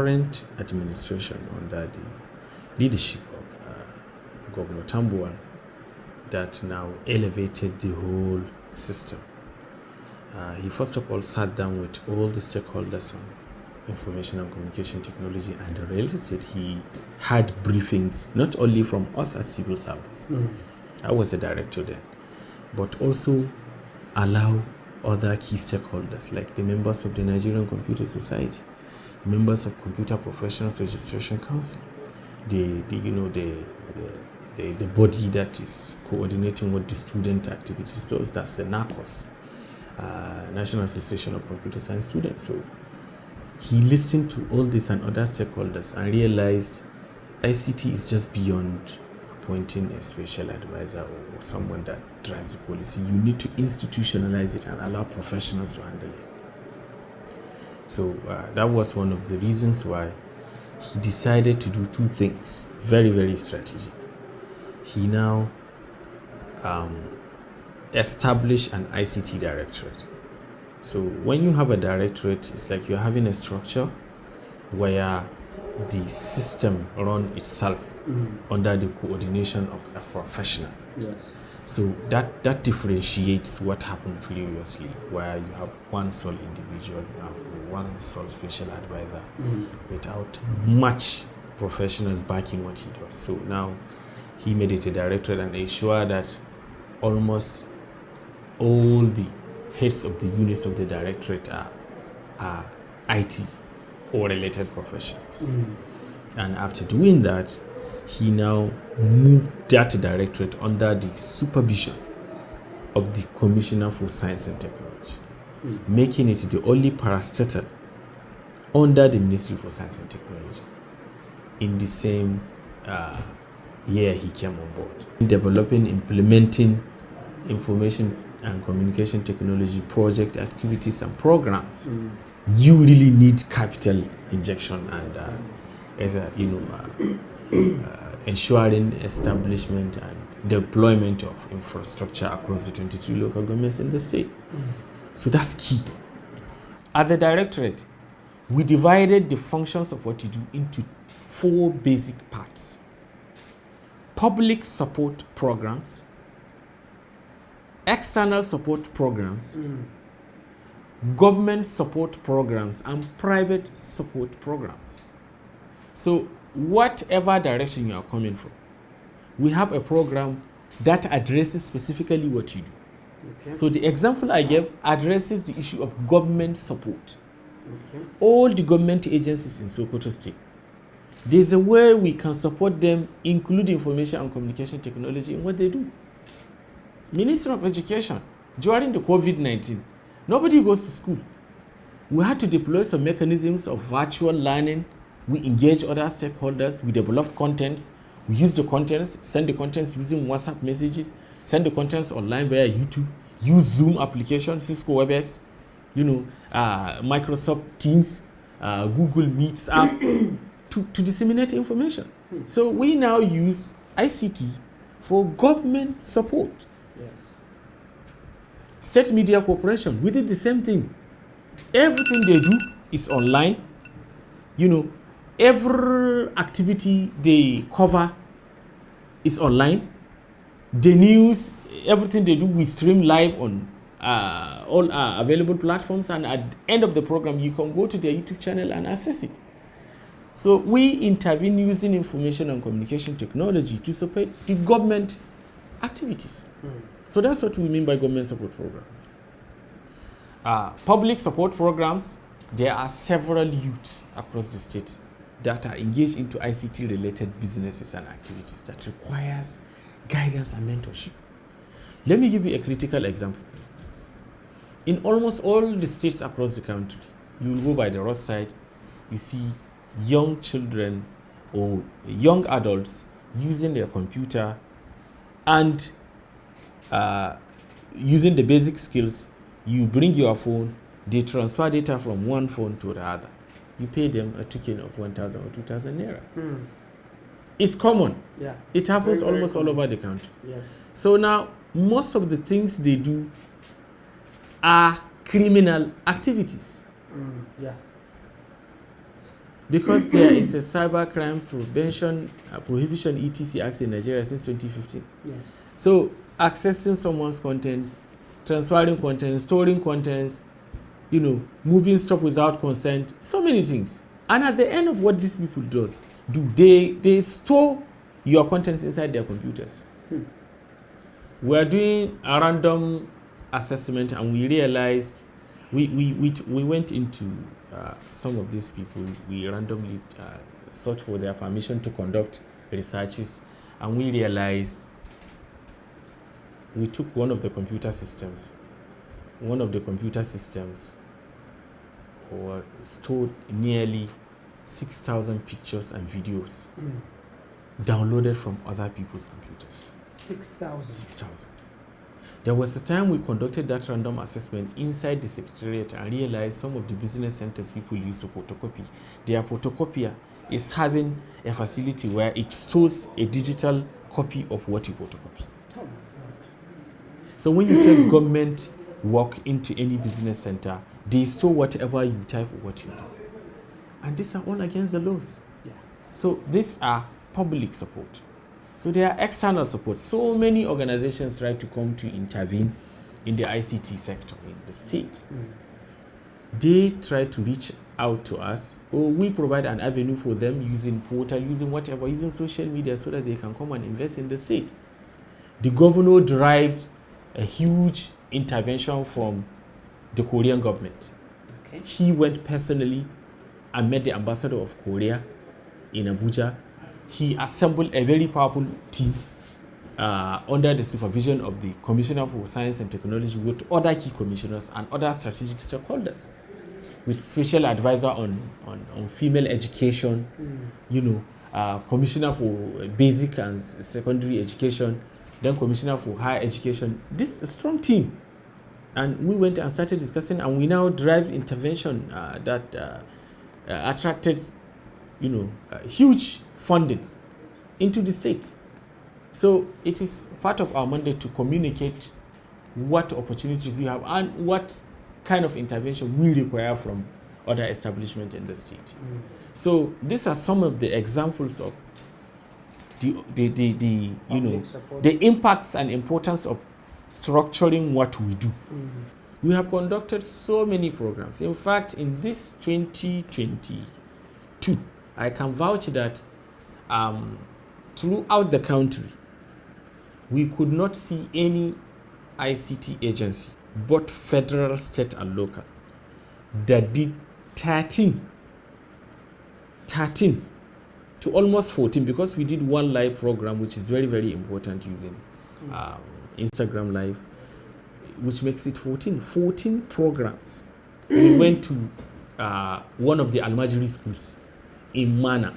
current administration under the leadership of Governor Tambuwal that now elevated the whole system. He first of all sat down with all the stakeholders on information and communication technology and related. He had briefings not only from us as civil servants, I was a director then, but also allow other key stakeholders like the members of the Nigerian Computer Society, members of Computer Professionals Registration Council, the body that is coordinating what the student activities does, that's the NACOS, National Association of Computer Science Students. So he listened to all this and other stakeholders and realized ICT is just beyond appointing a special advisor or someone that drives the policy. You need to institutionalize it and allow professionals to handle it. So that was one of the reasons why he decided to do two things, very, very strategic. He now established an ICT directorate. So when you have a directorate, it's like you're having a structure where the system runs itself under the coordination of a professional. Yes. So that differentiates what happened previously, where you have one sole individual, one sole special advisor, without much professionals backing what he does. So now he made it a directorate and ensured that almost all the heads of the units of the directorate are IT or related professionals. And after doing that, he now moved that directorate under the supervision of the Commissioner for Science and Technology, making it the only parastatal under the Ministry for Science and Technology in the same year he came on board. Developing, implementing information and communication technology project activities and programs, you really need capital injection and ensuring establishment and deployment of infrastructure across the 23 local governments in the state. So that's key. At the directorate, we divided the functions of what you do into 4 basic parts: public support programs, external support programs, government support programs, and private support programs. So whatever direction you are coming from, we have a program that addresses specifically what you do. Okay. So the example I gave addresses the issue of government support. Okay. All the government agencies in Sokoto State, there's a way we can support them, include information and communication technology in what they do. Ministry of Education, during the COVID-19, nobody goes to school. We had to deploy some mechanisms of virtual learning. We engage other stakeholders. We develop contents. We use the contents, send the contents using WhatsApp messages, send the contents online via YouTube, use Zoom application, Cisco WebEx, Microsoft Teams, Google Meets app to disseminate information. So we now use ICT for government support. Yes. State Media Corporation, we did the same thing. Everything they do is online. Every activity they cover is online. The news, everything they do, we stream live on all available platforms. And at the end of the program, you can go to their YouTube channel and access it. So we intervene using information and communication technology to support the government activities. So that's what we mean by government support programs. Public support programs, there are several youths across the state that are engaged into ICT-related businesses and activities that requires guidance and mentorship. Let me give you a critical example. In almost all the states across the country, you will go by the roadside, you see young children or young adults using their computer and using the basic skills. You bring your phone, they transfer data from one phone to the other. You pay them a token of 1,000 or 2,000 naira. It's common. Yeah. It happens Very, very almost common. all over the country. Yes. So now, most of the things they do are criminal activities. Yeah. Because there is a Cyber Crimes Prevention Prohibition ETC Act in Nigeria since 2015. Yes. So accessing someone's contents, transferring contents, storing contents, moving stuff without consent, so many things. And at the end of what these people do, they store your contents inside their computers. We are doing a random assessment, and we realized we went into some of these people. We randomly sought for their permission to conduct researches, and we realized we took one of the computer systems. One of the computer systems stored nearly 6,000 pictures and videos downloaded from other people's computers. 6,000. There was a time we conducted that random assessment inside the secretariat and realized some of the business centers people use to photocopy. Their photocopier is having a facility where it stores a digital copy of what you photocopy. Oh my God. So when you take government work into any business center, they store whatever you type or what you do. And these are all against the laws. Yeah. So these are public support. So there are external support. So many organizations try to come to intervene in the ICT sector in the state. They try to reach out to us, or we provide an avenue for them using portal, using whatever, using social media so that they can come and invest in the state. The governor derived a huge intervention from the Korean government. Okay. He went personally and met the ambassador of Korea in Abuja. He assembled a very powerful team under the supervision of the Commissioner for Science and Technology with other key commissioners and other strategic stakeholders, with special advisor on female education, Commissioner for Basic and Secondary Education, then Commissioner for Higher Education. This is a strong team. And we went and started discussing, and we now drive intervention that attracted, huge funding into the state. So it is part of our mandate to communicate what opportunities we have and what kind of intervention we require from other establishments in the state. So these are some of the examples of the impacts and importance of structuring what we do. We have conducted so many programs. In fact, in this 2022, I can vouch that throughout the country, we could not see any ICT agency, both federal, state, and local, that did 13 to almost 14, because we did one live program, which is very, very important, using Instagram Live, which makes it 14 programs. We went to one of the Almajiri schools in Mana,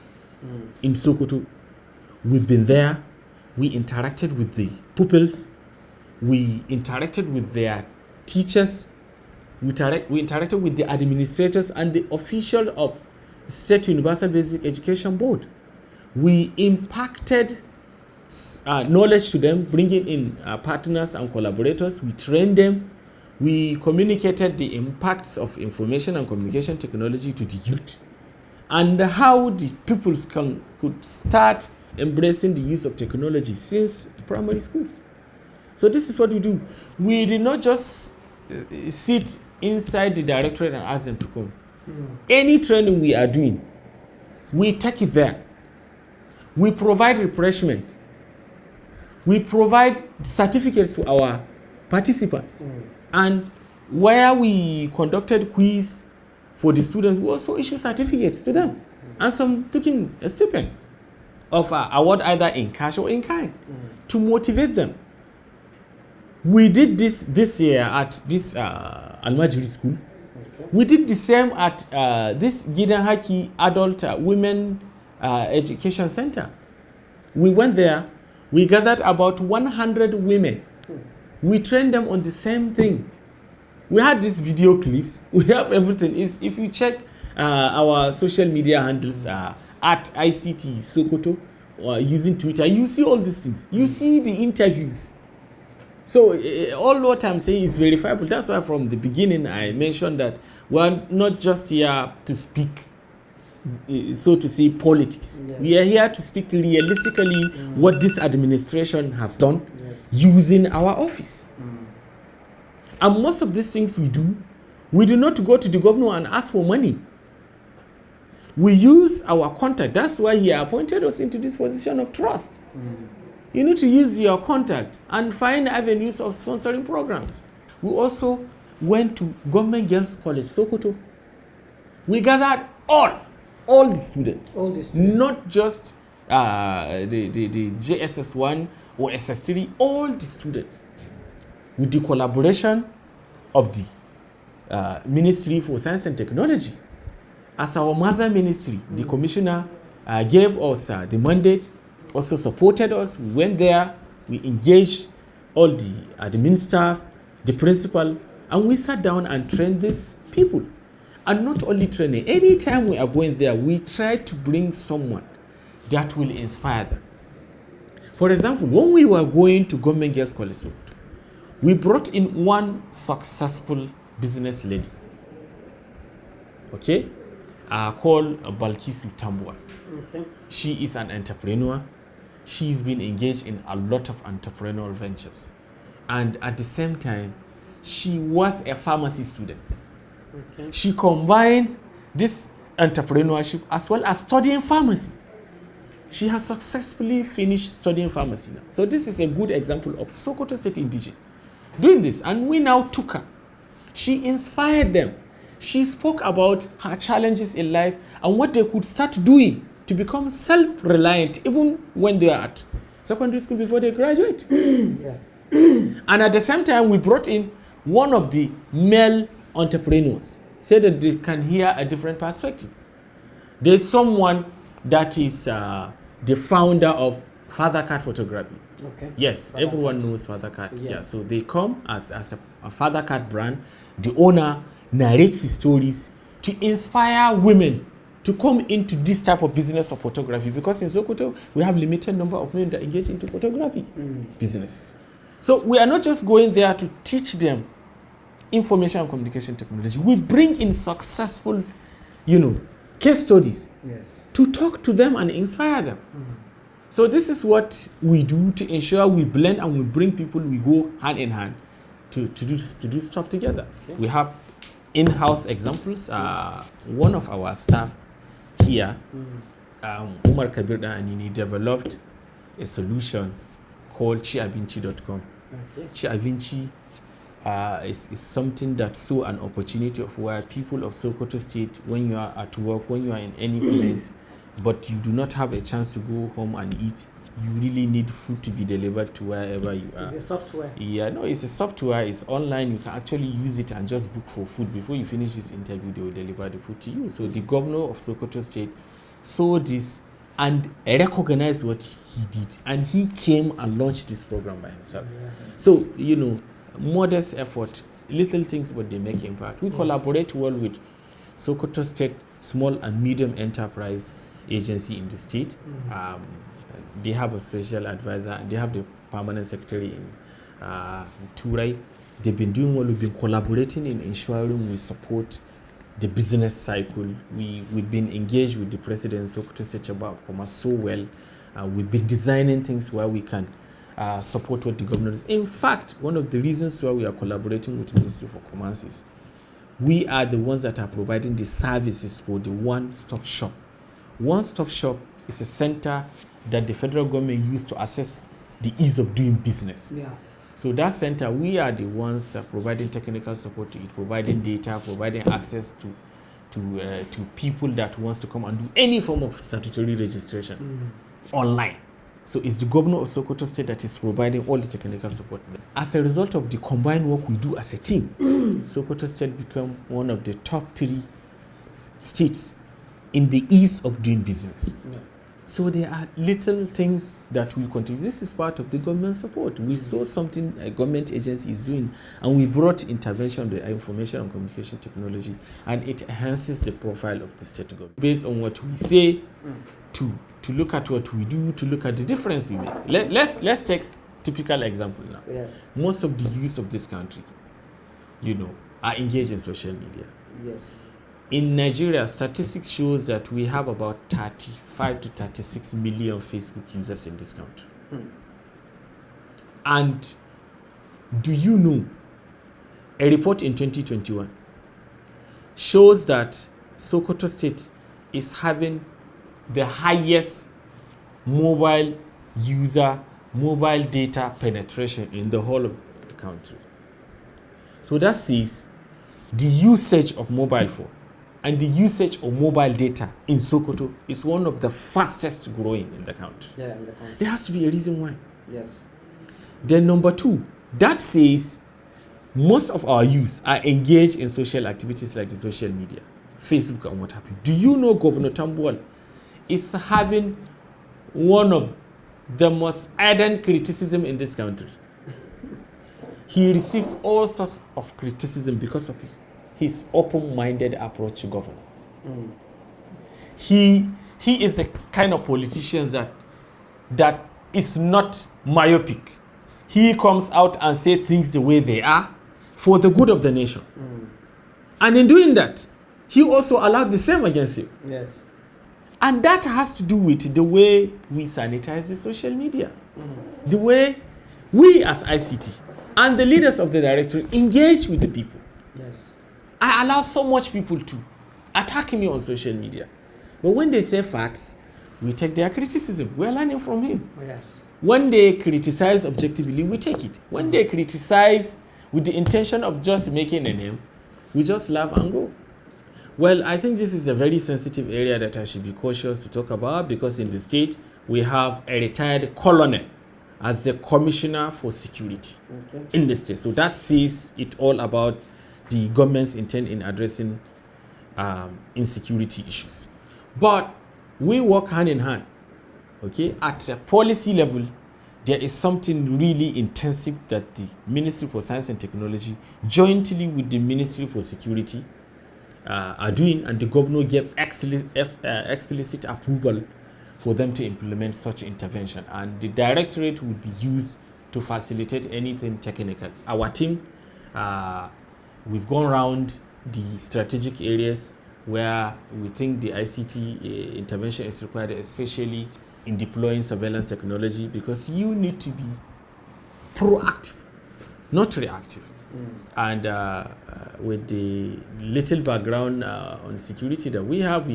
in Sokoto. We've been there. We interacted with the pupils. We interacted with their teachers. We interacted with the administrators and the official of State Universal Basic Education Board. We impacted knowledge to them, bringing in partners and collaborators. We trained them. We communicated the impacts of information and communication technology to the youth, and how the pupils could start embracing the use of technology since primary schools. So this is what we do. We did not just sit inside the directorate and ask them to come. Any training we are doing, we take it there. We provide refreshment. We provide certificates to our participants. And where we conducted quiz for the students, we also issue certificates to them. And some taking a stipend of award either in cash or in kind to motivate them. We did this year at this Almajiri school. Okay. We did the same at this Gidan Haki Adult Women Education Center. We went there. We gathered about 100 women. We trained them on the same thing. We had these video clips. We have everything. If you check our social media handles at ICT Sokoto or using Twitter, you see all these things. You see the interviews. So all what I'm saying is verifiable. That's why from the beginning I mentioned that we're not just here to speak. so to say, politics. Yes. We are here to speak realistically what this administration has done Yes. using our office. And most of these things we do not go to the governor and ask for money. We use our contact. That's why he appointed us into this position of trust. You need to use your contact and find avenues of sponsoring programs. We also went to Government Girls College, Sokoto. We gathered all the students. All the students. Not just the JSS1 or SS3, all the students. With the collaboration of the Ministry for Science and Technology. As our mother ministry, the commissioner gave us the mandate, also supported us. We went there, we engaged all the admin staff, the principal, and we sat down and trained these people. And not only training, anytime we are going there, we try to bring someone that will inspire them. For example, when we were going to Government Girls College, we brought in one successful business lady, okay, called Balkisu Tambua. Okay. She is an entrepreneur. She's been engaged in a lot of entrepreneurial ventures. And at the same time, she was a pharmacy student. Okay. She combined this entrepreneurship as well as studying pharmacy. She has successfully finished studying pharmacy now. So this is a good example of Sokoto State Indigenous doing this. And we now took her. She inspired them. She spoke about her challenges in life and what they could start doing to become self-reliant even when they are at secondary school before they graduate. Yeah. And at the same time, we brought in one of the male entrepreneurs, so that they can hear a different perspective. There's someone that is the founder of Father Cat Photography. Okay. Yes, Father everyone Cat. knows Father Cat. Yes. Yeah, so they come as a Father Cat brand. The owner narrates his stories to inspire women to come into this type of business of photography, because in Sokoto we have limited number of women that engage into photography businesses. So we are not just going there to teach them information and communication technology. We bring in successful, case studies Yes. to talk to them and inspire them. So this is what we do to ensure we blend and we bring people, we go hand in hand to do stuff together. Okay. We have in-house examples. One of our staff here, Umar Kabir Anini, developed a solution called chiavinci.com. Okay. Chiavinci is something that saw an opportunity of where people of Sokoto State, when you are at work, when you are in any place, but you do not have a chance to go home and eat, you really need food to be delivered to wherever you are. It's a software. Yeah, no, it's a software. It's online. You can actually use it and just book for food. Before you finish this interview, they will deliver the food to you. So the governor of Sokoto State saw this and recognized what he did. And he came and launched this program by himself. Yeah. So, modest effort, little things, but they make impact. We collaborate well with Sokoto State Small and Medium Enterprise Agency in the state. They have a special advisor. They have the permanent secretary in Turai. They've been doing well. We've been collaborating in ensuring we support the business cycle. We've been engaged with the president, Sokoto State Chamber of Commerce, so well. We've been designing things where we can support what the government is. In fact, one of the reasons why we are collaborating with the Ministry for Commerce is we are the ones that are providing the services for the one-stop shop. One-stop shop is a center that the federal government used to assess the ease of doing business. Yeah. So that center, we are the ones providing technical support to it, providing data, providing access to people that wants to come and do any form of statutory registration online. So it's the governor of Sokoto State that is providing all the technical support. As a result of the combined work we do as a team, Sokoto State become one of the top 3 states in the ease of doing business. Yeah. So there are little things that we contribute. This is part of the government support. We saw something a government agency is doing, and we brought intervention, the information and communication technology, and it enhances the profile of the state government. Based on what we say, to look at what we do, to look at the difference we make. Let's take typical example now. Yes. Most of the youth of this country, are engaged in social media. Yes. in Nigeria, statistics shows that we have about 35 to 36 million Facebook users in this country. And do you know, a report in 2021 shows that Sokoto State is having the highest mobile data penetration in the whole of the country. So that says the usage of mobile phone and the usage of mobile data in Sokoto is one of the fastest growing in the country. Yeah, in the country. There has to be a reason why. Yes. Then number two, that says most of our youth are engaged in social activities like the social media, Facebook and what have you. Do you know Governor Tambuwal is having one of the most ardent criticism in this country? He receives all sorts of criticism because of his open-minded approach to governance. He is the kind of politician that is not myopic. He comes out and says things the way they are for the good of the nation. And in doing that, he also allowed the same against him. Yes. And that has to do with the way we sanitize the social media. The way we as ICT and the leaders of the directorate engage with the people. Yes. I allow so much people to attack me on social media. But when they say facts, we take their criticism. We're learning from him. Yes. When they criticize objectively, we take it. When they criticize with the intention of just making a name, we just laugh and go. Well, I think this is a very sensitive area that I should be cautious to talk about, because in the state, we have a retired colonel as the commissioner for security in the state. So that says it all about the government's intent in addressing insecurity issues. But we work hand in hand. Okay, at a policy level, there is something really intensive that the Ministry for Science and Technology, jointly with the Ministry for Security, are doing, and the governor gave explicit approval for them to implement such intervention. And the directorate would be used to facilitate anything technical. Our team, we've gone around the strategic areas where we think the ICT intervention is required, especially in deploying surveillance technology, because you need to be proactive, not reactive. And with the little background on security that we have,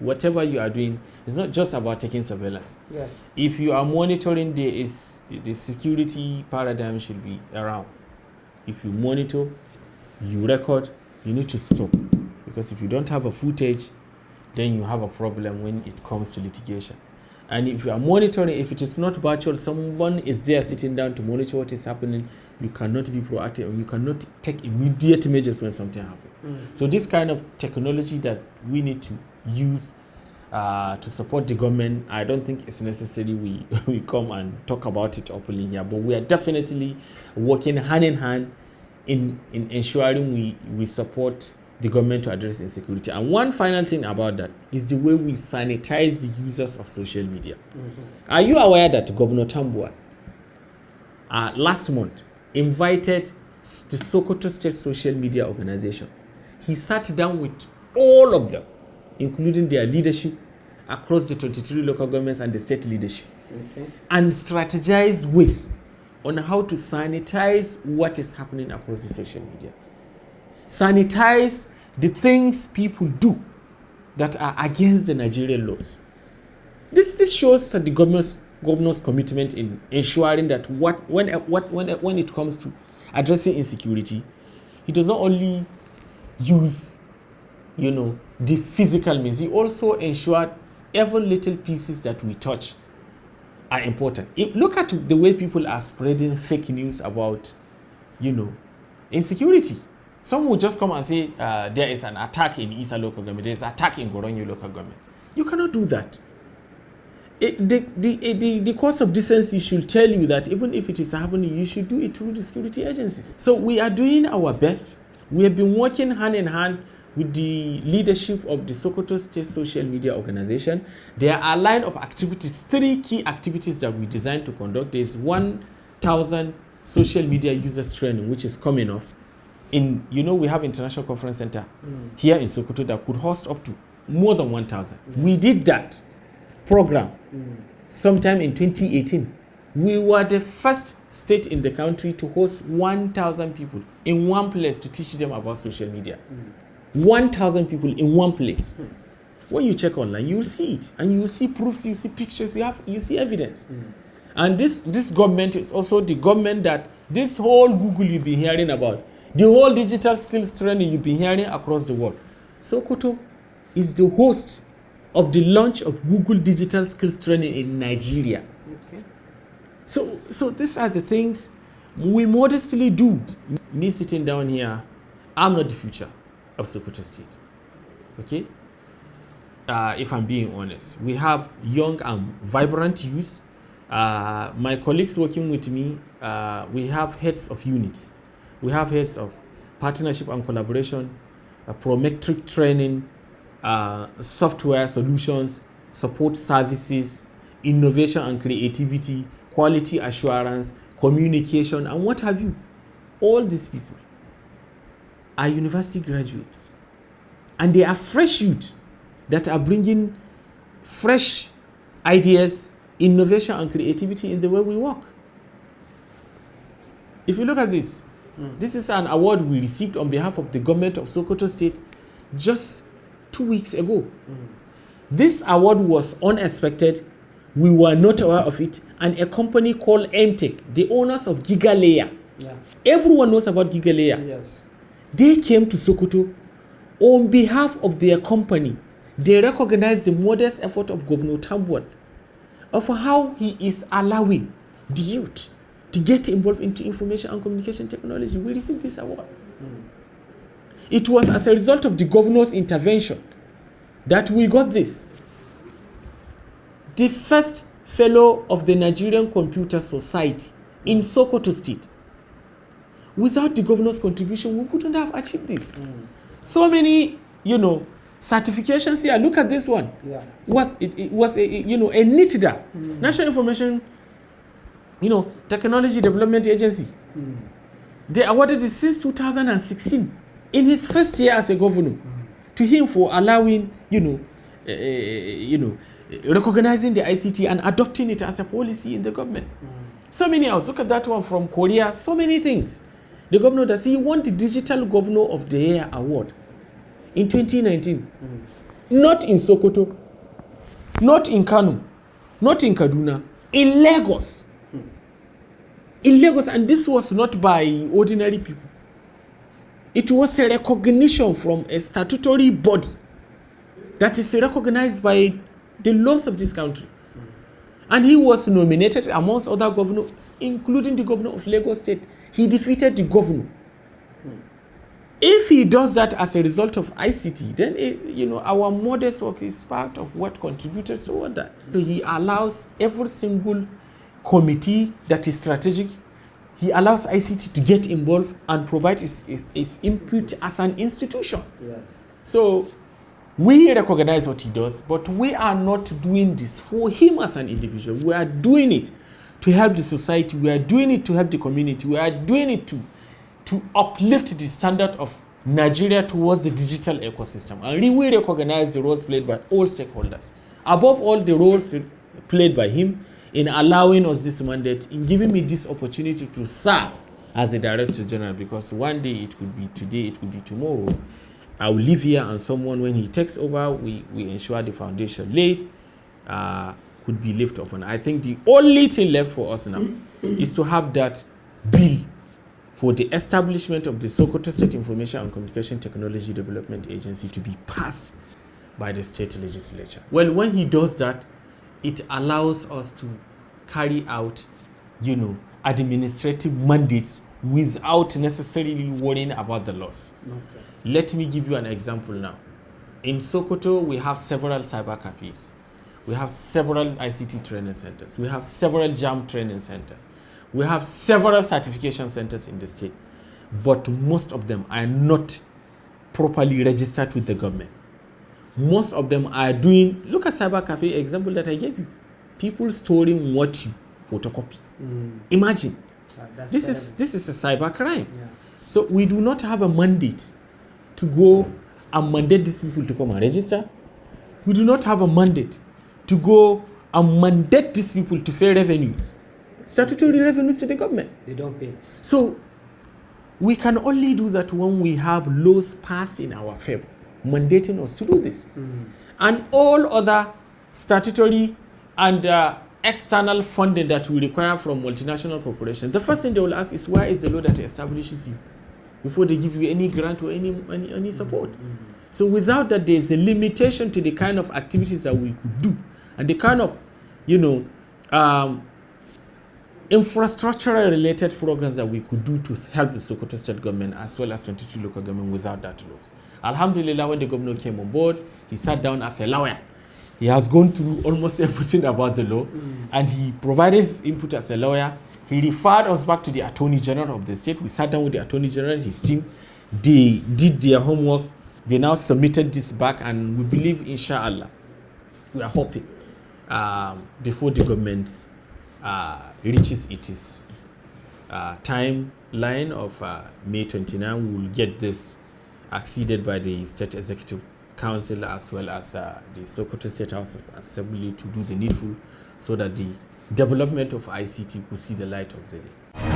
whatever you are doing, it's not just about taking surveillance. Yes. If you are monitoring, the security paradigm should be around. If you monitor, you record, you need to stop. Because if you don't have a footage, then you have a problem when it comes to litigation. And if you are monitoring, if it is not virtual, someone is there sitting down to monitor what is happening, you cannot be proactive, and you cannot take immediate measures when something happens. So this kind of technology that we need to use to support the government, I don't think it's necessary we come and talk about it openly here, but we are definitely working hand in hand in ensuring we support the government to address insecurity. And one final thing about that is the way we sanitize the users of social media. Are you aware that Governor Tambuwal last month invited the Sokoto State Social Media Organization? He sat down with all of them, including their leadership across the 23 local governments and the state leadership, and strategized ways on how to sanitize what is happening across the social media. Sanitize the things people do that are against the Nigerian laws. This shows that the governor's commitment in ensuring that when it comes to addressing insecurity, he does not only use the physical means, he also ensured every little pieces that we touch are important. Look at the way people are spreading fake news about insecurity. Some will just come and say there is an attack in Isa local government, there is an attack in Goronyo local government. You cannot do that. The course of decency should tell you that even if it is happening, you should do it through the security agencies. So we are doing our best. We have been working hand in hand with the leadership of the Sokoto State Social Media Organization. There are a line of activities, 3 key activities that we designed to conduct. There is 1,000 social media users training, which is coming up we have International Conference Center here in Sokoto that could host up to more than 1,000. Yes. We did that program sometime in 2018. We were the first state in the country to host 1,000 people in one place to teach them about social media. 1,000 people in one place. When you check online, you will see it, and you will see proofs, you see pictures, you see evidence. And this government is also the government that this whole Google you've been hearing about, the whole digital skills training you've been hearing across the world. Sokoto is the host of the launch of Google digital skills training in Nigeria. Okay. So these are the things we modestly do. Me sitting down here, I'm not the future of Sokoto State. Okay? If I'm being honest, we have young and vibrant youth. My colleagues working with me, we have heads of units. We have heads of partnership and collaboration, prometric training, software solutions, support services, innovation and creativity, quality assurance, communication, and what have you. All these people are university graduates, and they are fresh youth that are bringing fresh ideas, innovation and creativity in the way we work. If you look at this, this is an award we received on behalf of the government of Sokoto State just 2 weeks ago. This award was unexpected. We were not aware of it. And a company called MTech, the owners of GigaLayer, everyone knows about GigaLayer. Yes. They came to Sokoto on behalf of their company. They recognized the modest effort of Governor Tambuwal of how he is allowing the youth to get involved into information and communication technology. We received this award. It was as a result of the governor's intervention that we got this. The first fellow of the Nigerian Computer Society in Sokoto State. Without the governor's contribution, we couldn't have achieved this. So many, certifications here. Look at this one. It was a NITDA, National Information, Technology Development Agency. They awarded it since 2016 in his first year as a governor to him for allowing, recognizing the ICT and adopting it as a policy in the government. So many else. Look at that one from Korea. So many things. The governor does. He won the Digital Governor of the Year award in 2019. Not in Sokoto, not in Kano, not in Kaduna, in Lagos. In Lagos, and this was not by ordinary people. It was a recognition from a statutory body that is recognized by the laws of this country. And he was nominated amongst other governors, including the governor of Lagos State. He defeated the governor. If he does that as a result of ICT, then our modest work is part of what contributed to that. So he allows every single committee that is strategic, he allows ICT to get involved and provide its input as an institution. Yes. So we recognize what he does, but we are not doing this for him as an individual. We are doing it to help the society. We are doing it to help the community. We are doing it to uplift the standard of Nigeria towards the digital ecosystem. And we recognize the roles played by all stakeholders. Above all, the roles played by him in allowing us this mandate, in giving me this opportunity to serve as a Director General, because one day it could be today, it could be tomorrow. I will live here, and someone, when he takes over, we ensure the foundation laid could be lifted upon. I think the only thing left for us now is to have that bill for the establishment of the Sokoto State Information and Communication Technology Development Agency to be passed by the state legislature. Well, when he does that, it allows us to carry out, administrative mandates without necessarily worrying about the laws. Okay. Let me give you an example now. In Sokoto, we have several cyber cafes. We have several ICT training centers. We have several JAM training centers. We have several certification centers in the state. But most of them are not properly registered with the government. Most of them are doing, look at cyber cafe example that I gave you. People storing what you photocopy. Imagine. This is a cyber crime. Yeah. So we do not have a mandate to go and mandate these people to come and register. We do not have a mandate to go and mandate these people to pay revenues, statutory revenues to the government. They don't pay. So we can only do that when we have laws passed in our favor, mandating us to do this. And all other statutory and external funding that we require from multinational corporations, the first thing they will ask is, where is the law that establishes you? Before they give you any grant or any support. So without that, there's a limitation to the kind of activities that we could do and the kind of, infrastructural related programs that we could do to help the Sokoto state government as well as 22 local government without that loss. Alhamdulillah, when the governor came on board, he sat down as a lawyer. He has gone through almost everything about the law and he provided his input as a lawyer. He referred us back to the Attorney General of the state. We sat down with the Attorney General and his team. They did their homework. They now submitted this back, and we believe, inshallah, we are hoping before the government reaches its timeline of May 29, we will get this acceded by the State Executive Council as well as the Sokoto State House Assembly to do the needful so that the development of ICT could see the light of the day.